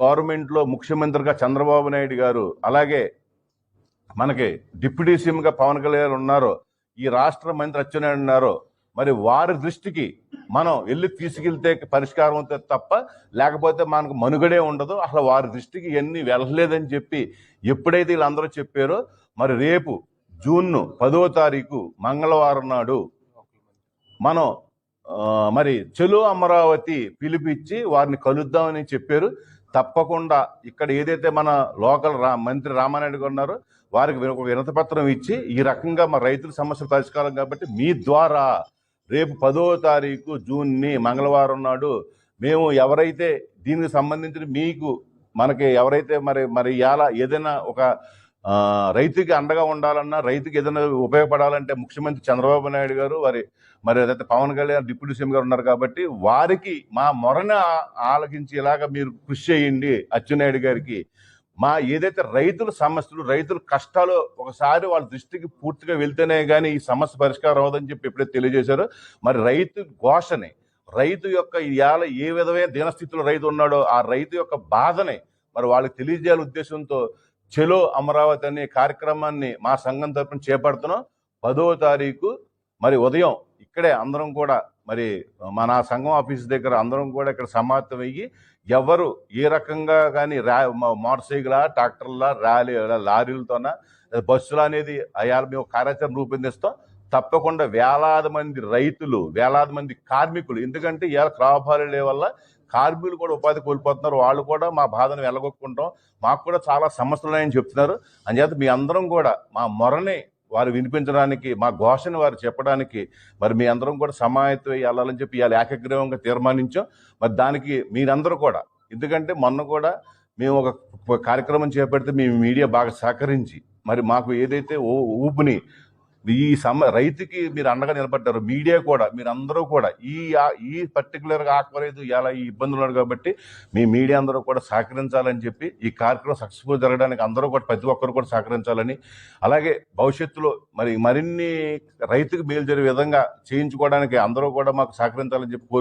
గవర్నమెంట్లో ముఖ్యమంత్రిగా చంద్రబాబు నాయుడు గారు, అలాగే మనకి డిప్యూటీ సీఎంగా పవన్ కళ్యాణ్ ఉన్నారో, ఈ రాష్ట్ర మంత్రి అచ్చెన్నాయుడు ఉన్నారో, మరి వారి దృష్టికి మనం వెళ్ళి తీసుకెళ్తే పరిష్కారం అవుతుంది తప్ప లేకపోతే మనకు మనుగడే ఉండదు. అసలు వారి దృష్టికి ఇవన్నీ వెళ్ళలేదని చెప్పి ఎప్పుడైతే వీళ్ళందరూ చెప్పారో, మరి రేపు జూన్ 10వ తారీఖు మంగళవారం నాడు మనం మరి చెలో అమరావతి పిలిపించి వారిని కలుద్దామని చెప్పారు. తప్పకుండా ఇక్కడ ఏదైతే మన లోకల్ మంత్రి రామానాయుడు గారు ఉన్నారో వారికి ఒక వినతి పత్రం ఇచ్చి ఈ రకంగా మా రైతుల సమస్యల పరిష్కారం కాబట్టి మీ ద్వారా రేపు 10వ తారీఖు జూన్ని మంగళవారం నాడు మేము ఎవరైతే దీనికి సంబంధించిన మీకు మనకి ఎవరైతే మరి ఇలా ఏదైనా ఒక రైతుకి అండగా ఉండాలన్నా, రైతుకి ఏదైనా ఉపయోగపడాలంటే ముఖ్యమంత్రి చంద్రబాబు నాయుడు గారు మరి ఏదైతే పవన్ కళ్యాణ్ డిప్యూటీ సీఎం గారు ఉన్నారు కాబట్టి వారికి మా మొరని ఆలకించేలాగా మీరు కృషి చేయండి. అచ్చెన్నాయుడు గారికి మా ఏదైతే రైతుల సమస్యలు, రైతుల కష్టాలు ఒకసారి వాళ్ళ దృష్టికి పూర్తిగా వెళ్తేనే కానీ ఈ సమస్య పరిష్కారం అవదని చెప్పి ఎప్పుడైతే తెలియజేశారో, మరి రైతు ఘోషని, రైతు యొక్క ఇవాళ ఏ విధమైన దీనస్థితిలో రైతు ఉన్నాడో ఆ రైతు యొక్క బాధని మరి వాళ్ళకి తెలియజేయాల ఉద్దేశంతో చెలో అమరావతి అనే కార్యక్రమాన్ని మా సంఘం తరఫున చేపడుతున్నాం. 10వ తారీఖు మరి ఉదయం ఇక్కడే అందరం కూడా మరి మన సంఘం ఆఫీస్ దగ్గర అందరం కూడా ఇక్కడ సమావేశమయ్యి ఎవరు ఏ రకంగా కానీ మోటార్ సైకిలా, ట్రాక్టర్లా, లారీలతోన, బస్సులు అనేది అయ్యాల మేము కార్యాచరణ రూపొందిస్తాం. తప్పకుండా వేలాది మంది రైతులు, వేలాది మంది కార్మికులు, ఎందుకంటే ఇవాళ క్రాప్ హాలిడే వల్ల కార్మికులు కూడా ఉపాధి కోల్పోతున్నారు. వాళ్ళు కూడా మా బాధను వెళ్ళగొట్టుకుంటాం, మాకు కూడా చాలా సమస్యలు ఉన్నాయని చెప్తున్నారు. అందుచేత మీ అందరం కూడా మా మొరని వారు వినిపించడానికి, మా ఘోషని వారు చెప్పడానికి మరి మీ అందరం కూడా సమాయత్తం వెళ్ళాలని చెప్పి ఇవాళ ఏకగ్రీవంగా తీర్మానించాం. మరి దానికి మీరందరూ కూడా, ఎందుకంటే మొన్న కూడా మేము ఒక కార్యక్రమం చేపడితే మీ మీడియా బాగా సహకరించి మరి మాకు ఏదైతే ఊపుని రైతుకి మీరు అండగా నిలబడ్డారు. మీడియా కూడా మీరందరూ కూడా ఈ పర్టికులర్గా ఆకలేదు ఇలా ఈ ఇబ్బందులు ఉన్నారు కాబట్టి మీ మీడియా అందరూ కూడా సహకరించాలని చెప్పి ఈ కార్యక్రమం సక్సెస్ఫుల్ జరగడానికి అందరూ కూడా ప్రతి ఒక్కరు కూడా సహకరించాలని, అలాగే భవిష్యత్తులో మరిన్ని రైతుకు మేలు జరిగే విధంగా చేయించుకోవడానికి అందరూ కూడా మాకు సహకరించాలని చెప్పి కోరుకుంటున్నాను.